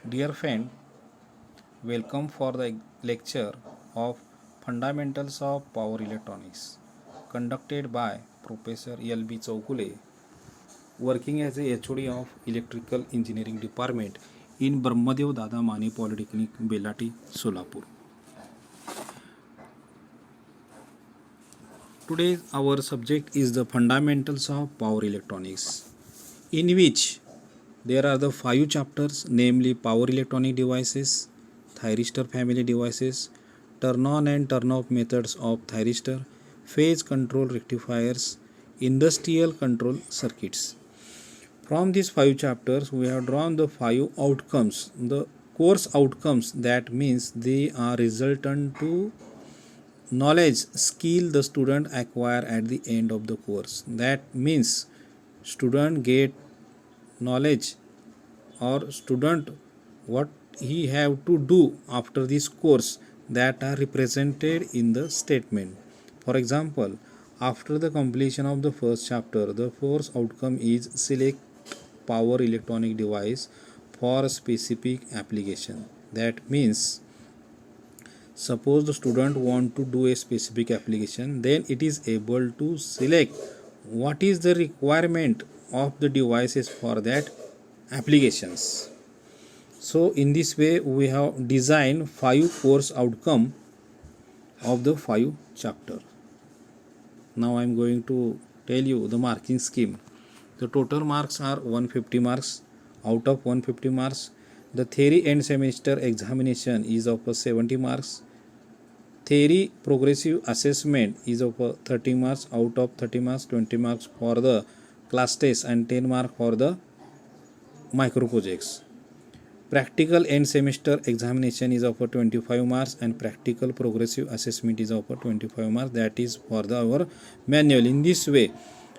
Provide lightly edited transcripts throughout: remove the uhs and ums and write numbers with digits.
Dear friend, welcome for the lecture of Fundamentals of Power Electronics conducted by Professor L.B. Chaukule, working as a HOD of Electrical Engineering Department in Brahmadev Dada Mane Polytechnic, Belati, Solapur. Today our subject is the fundamentals of power electronics, in which there are the 5 chapters, namely power electronic devices, thyristor family devices, turn on and turn off methods of thyristor, phase control rectifiers, industrial control circuits. From these 5 chapters, we have drawn the 5 outcomes, the course outcomes, that means they are resultant to knowledge skill the student acquire at the end of the course. That means student get knowledge, or student what he have to do after this course, that are represented in the statement. For example, after the completion of the first chapter, the first outcome is select power electronic device for a specific application. That means suppose the student want to do a specific application, then it is able to select what is the requirement of the devices for that applications. So in this way we have designed 5 course outcome of the 5 chapter. Now I am going to tell you the marking scheme. The total marks are 150 marks. Out of 150 marks, the theory end semester examination is of 70 marks. Theory progressive assessment is of 30 marks. Out of 30 marks, 20 marks for the class test and 10 marks for the micro projects. Practical end semester examination is of 25 marks and practical progressive assessment is of 25 marks, that is for our manual. In this way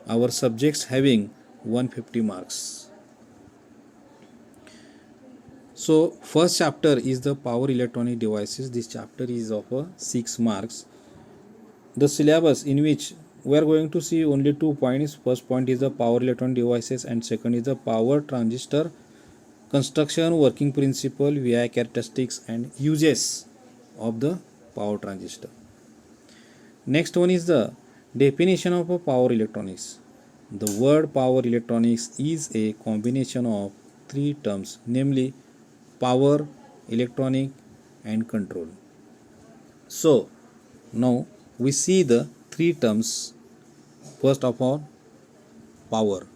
our subjects having 150 marks. So first chapter is the power electronic devices. This chapter is of 6 marks. The syllabus, in which we are going to see only 2 points. First point is the power electronic devices and second is the power transistor construction, working principle, VI characteristics and uses of the power transistor. Next one is the definition of a power electronics. The word power electronics is a combination of 3 terms, namely power, electronic and control. So now we see the 3 terms. First of all, power.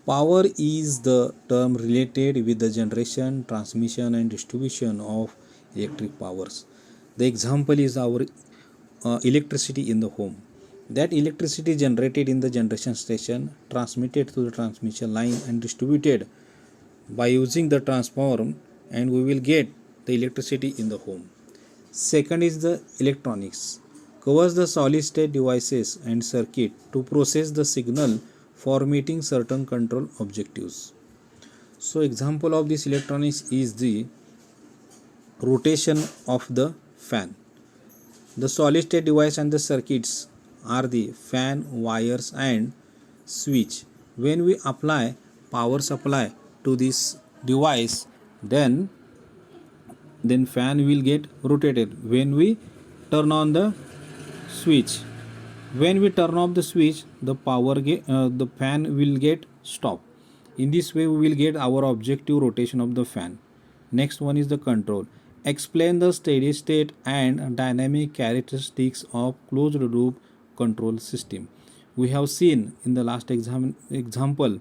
Power is the term related with the generation, transmission and distribution of electric powers. The example is our electricity in the home. That electricity generated in the generation station, transmitted to the transmission line and distributed by using the transformer, and we will get the electricity in the home. Second is the electronics. Covers the solid state devices and circuit to process the signal for meeting certain control objectives. So example of this electronics is the rotation of the fan. The solid state device and the circuits are the fan, wires and switch. When we apply power supply to this device, then fan will get rotated. When we turn on the switch, when we turn off the switch, the fan will get stopped. In this way we will get our objective rotation of the fan. Next one is the control. Explain the steady state and dynamic characteristics of closed loop control system. We have seen in the last example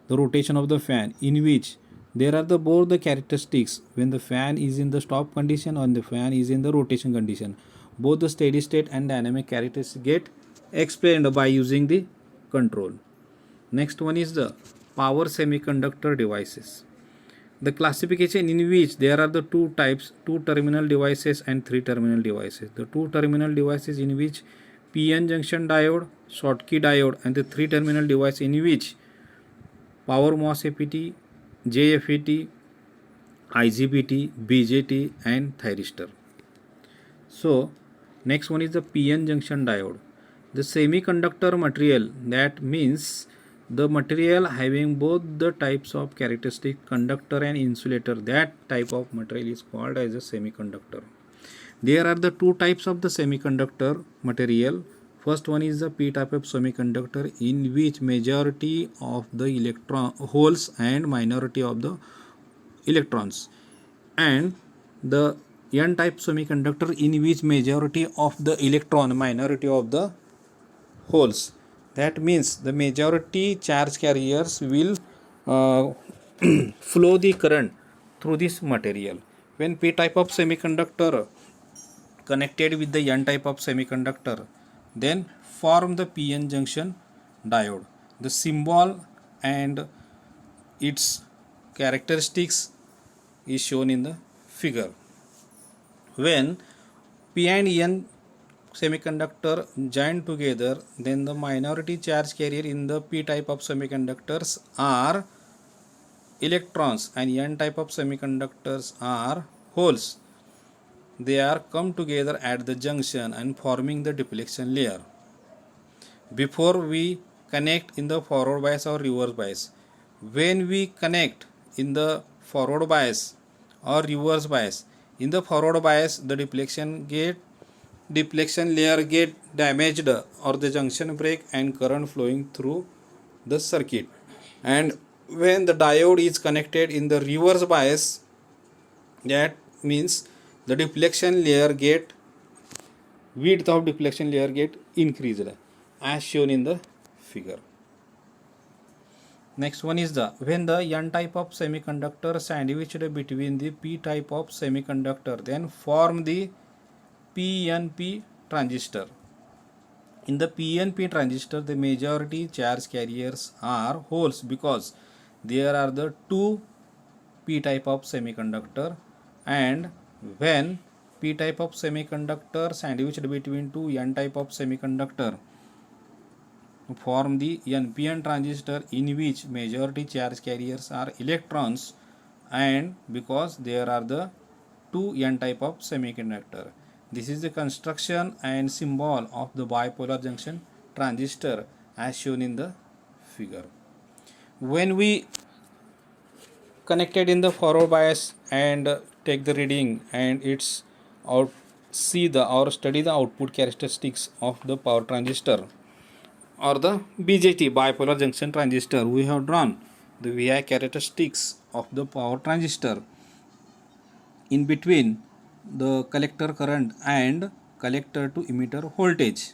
the rotation of the fan, in which there are both the characteristics when the fan is in the stop condition and the fan is in the rotation condition. Both the steady state and dynamic characteristics get explained by using the control. Next one is the power semiconductor devices. The classification, in which there are the 2 types, 2 terminal devices and 3 terminal devices. The 2 terminal devices, in which PN junction diode, Schottky diode, and the 3 terminal device in which power MOSFET, JFET, IGBT, BJT and thyristor. So next one is the PN junction diode. The semiconductor material, that means The material having both the types of characteristic conductor and insulator, that type of material is called as a semiconductor. There are the two types of the semiconductor material. First one is the p type of semiconductor, in which majority of the electron holes and minority of the electrons, and the n type semiconductor, in which majority of the electron, minority of the holes. That means the majority charge carriers will flow the current through this material. When p type of semiconductor connected with the n type of semiconductor, then form the p-n junction diode. The symbol and its characteristics is shown in the figure. When p and n semiconductor join together, then the minority charge carrier in the p type of semiconductors are electrons and n type of semiconductors are holes. They are come together at the junction and forming the depletion layer. Before we connect in the forward bias or reverse bias, when we connect in the forward bias or reverse bias, in the forward bias the depletion layer get damaged or the junction break and current flowing through the circuit. And when the diode is connected in the reverse bias, that means the depletion layer get width of depletion layer get increased as shown in the figure. Next one is the when the n type of semiconductor sandwiched between the p type of semiconductor, then form the PNP transistor. In the PNP transistor, the majority charge carriers are holes because there are the two p type of semiconductor, and when p type of semiconductor sandwiched between two n type of semiconductor form the NPN transistor, in which majority charge carriers are electrons, and because there are the two n type of semiconductor. This is the construction and symbol of the bipolar junction transistor as shown in the figure. When we connected in the forward bias and take the reading and it's out see the or study the output characteristics of the power transistor or the BJT, bipolar junction transistor, we have drawn the VI characteristics of the power transistor in between the collector current and collector to emitter voltage.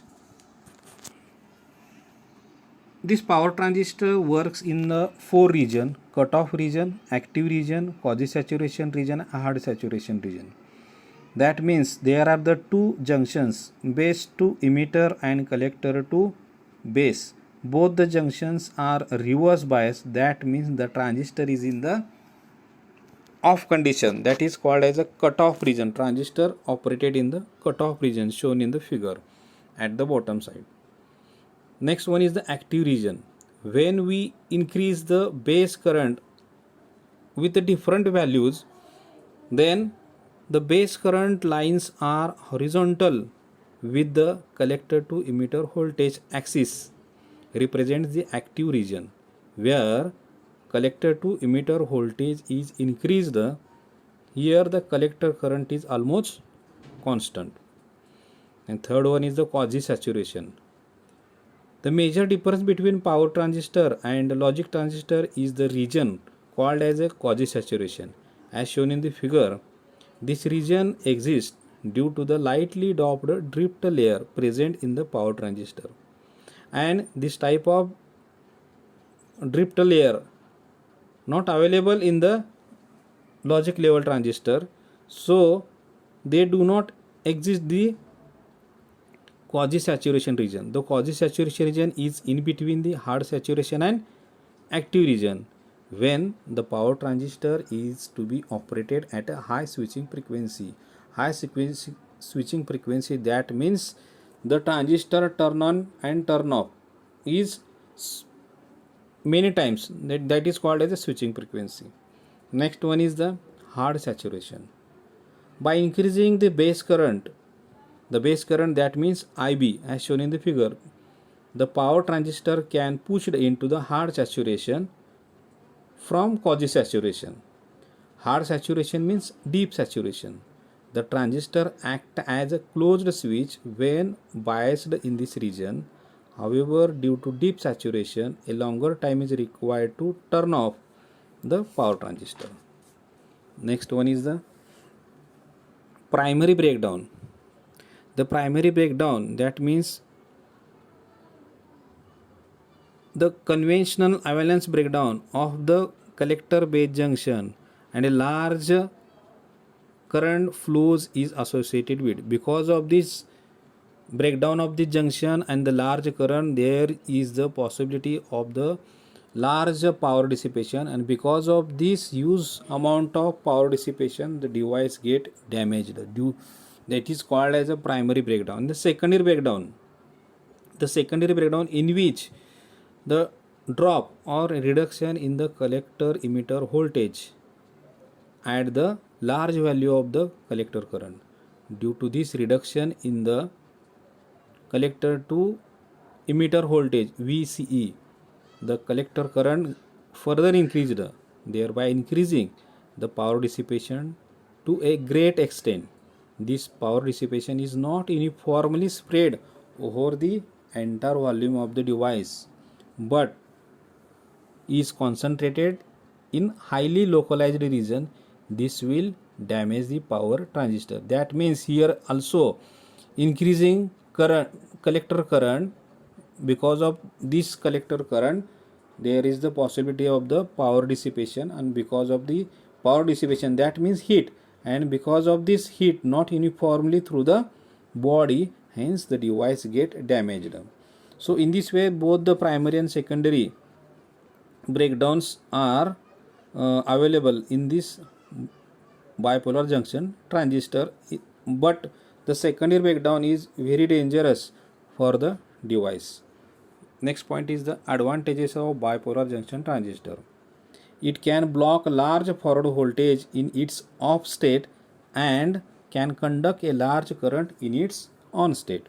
This power transistor works in the four region: cutoff region, active region, quasi-saturation region, hard saturation region. That means there are the two junctions, base to emitter and collector to base. Both the junctions are reverse bias. That means the transistor is in the off condition. That is called as a cutoff region. Transistor operated in the cutoff region shown in the figure at the bottom side. Next one is the active region. When we increase the base current with the different values, then the base current lines are horizontal with the collector to emitter voltage axis, represents the active region, where collector to emitter voltage is increased. Here the collector current is almost constant. And third one is the quasi saturation. The major difference between power transistor and logic transistor is the region called as a quasi saturation. As shown in the figure, this region exists due to the lightly doped drift layer present in the power transistor, and this type of drift layer not available in the logic level transistor, so they do not exist the quasi saturation region. The quasi saturation region is in between the hard saturation and active region when the power transistor is to be operated at a high switching frequency. Switching frequency, that means the transistor turn on and turn off is many times, that is called as a switching frequency. Next one is the hard saturation. By increasing the base current, that means IB as shown in the figure, the power transistor can pushed into the hard saturation from quasi saturation. Hard saturation means deep saturation. The transistor acts as a closed switch when biased in this region. However, due to deep saturation, a longer time is required to turn off the power transistor. Next one is the primary breakdown. The primary breakdown, that means the conventional valence breakdown of the collector base junction and a large current flows is associated with. Because of this breakdown of the junction and the large current, there is the possibility of the large power dissipation, and because of this huge amount of power dissipation, the device get damaged. That is called as a primary breakdown. The secondary breakdown, in which the drop or reduction in the collector emitter voltage at the large value of the collector current. Due to this reduction in the collector to emitter voltage VCE, the collector current further increased, thereby increasing the power dissipation to a great extent. This power dissipation is not uniformly spread over the entire volume of the device, but is concentrated in highly localized region. This will damage the power transistor. That means here also increasing collector current. Because of this collector current, there is the possibility of the power dissipation, and because of the power dissipation, that means heat, and because of this heat not uniformly through the body, hence the device get damaged. So in this way, both the primary and secondary breakdowns are available in this bipolar junction transistor, but the secondary breakdown is very dangerous for the device. Next point is the advantages of bipolar junction transistor. It can block large forward voltage in its off state and can conduct a large current in its on state.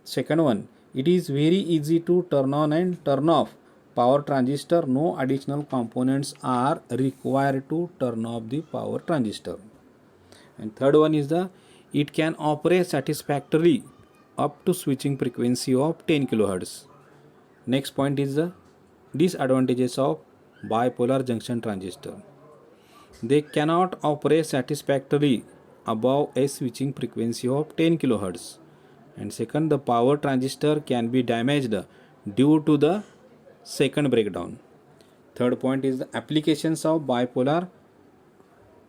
Second one, it is very easy to turn on and turn off power transistor. No additional components are required to turn off the power transistor. And third one is it can operate satisfactorily up to switching frequency of 10 kHz. Next point is the disadvantages of bipolar junction transistor. They cannot operate satisfactorily above a switching frequency of 10 kHz. And second, the power transistor can be damaged due to the second breakdown. Third point is the applications of bipolar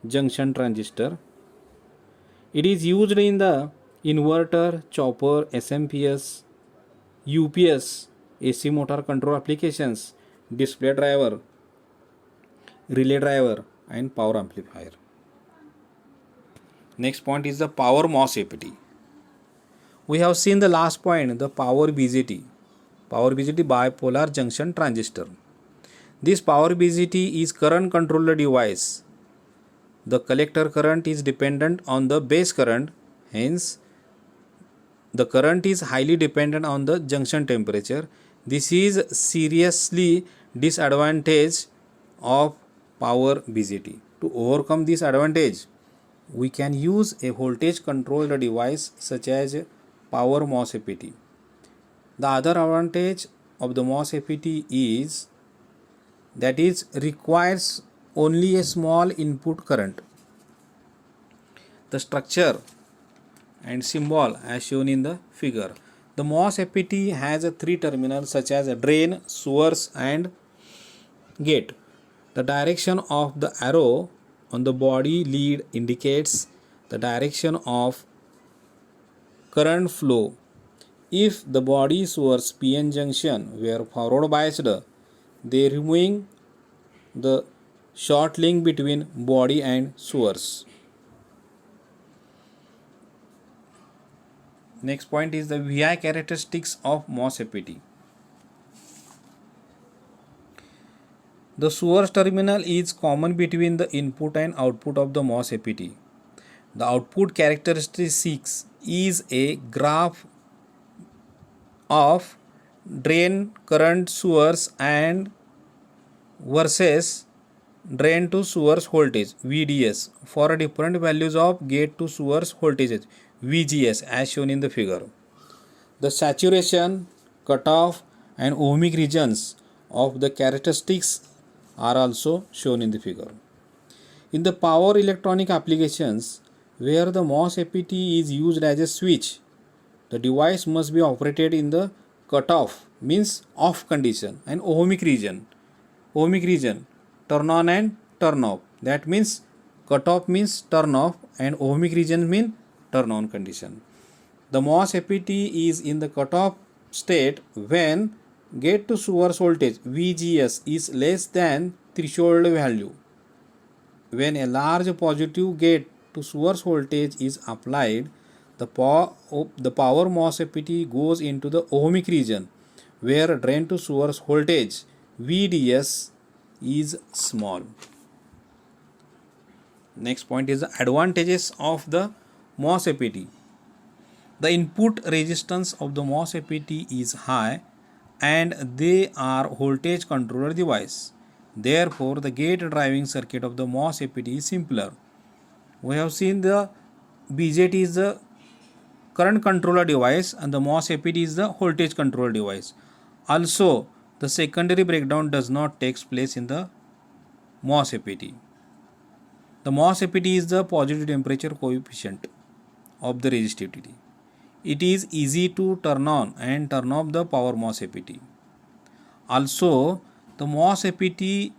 junction transistor. It is used in the inverter, chopper, SMPS, UPS, AC motor control applications, display driver, relay driver, and power amplifier. Next point is the power MOS APT. We have seen the last point, the power BJT. Power BJT, bipolar junction transistor. This power BJT is current controller device. The collector current is dependent on the base current, hence the current is highly dependent on the junction temperature. This is seriously disadvantage of power BJT. To overcome this advantage, we can use a voltage controlled device such as power MOS APT. The other advantage of the MOS APT is that it requires only a small input current. The structure and symbol as shown in the figure. The MOS APT has a 3 terminals such as a drain, source, and gate. The direction of the arrow on the body lead indicates the direction of current flow. If the body source PN junction were forward biased, they removing the short link between body and source. Next point is the VI characteristics of MOS APT. The source terminal is common between the input and output of the MOS APT. The output characteristics is a graph of drain current sewers and versus drain to sewers voltage VDS for different values of gate to sewers voltages VGS as shown in the figure. The saturation, cutoff and ohmic regions of the characteristics are also shown in the figure. In the power electronic applications where the MOSFET is used as a switch, the device must be operated in the cutoff means off condition and ohmic region turn on and turn off. That means cutoff means turn off and ohmic region mean turn on condition. The MOSFET is in the cutoff state when gate to source voltage VGS is less than threshold value. When a large positive gate to source voltage is applied, the power MOSFET goes into the ohmic region where drain to source voltage VDS is small. Next point is the advantages of the MOSFET. The input resistance of the MOSFET is high and they are voltage controller device. Therefore, the gate driving circuit of the MOSFET is simpler. We have seen the BJT is the current controller device and the MOSFET is the voltage control device. Also, the secondary breakdown does not take place in the MOSFET. The MOSFET is the positive temperature coefficient of the resistivity. It is easy to turn on and turn off the power MOSFET. Also, the MOSFET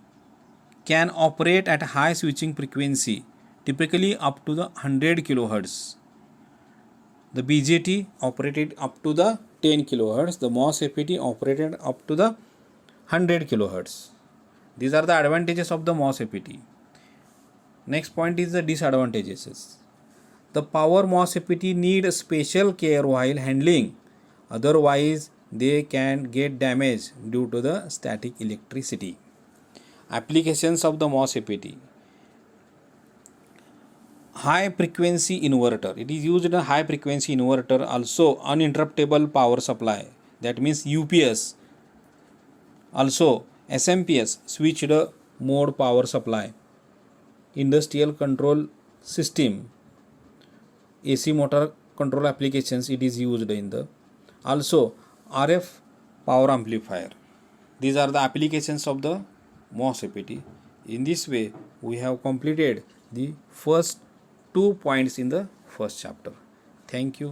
can operate at high switching frequency, typically up to the 100 kHz. The BJT operated up to the 10 kHz. The MOSFET operated up to the 100 kHz. These are the advantages of the MOSFET. Next point is the disadvantages. The power MOSFET need special care while handling, otherwise they can get damaged due to the static electricity. Applications of the MOSFET. High frequency inverter. It is used in a high frequency inverter, also uninterruptible power supply, that means UPS. Also SMPS, switched mode power supply. Industrial control system, AC motor control applications it is used in the. Also RF power amplifier. These are the applications of the MOSFET. In this way we have completed the first 2 points in the first chapter. Thank you.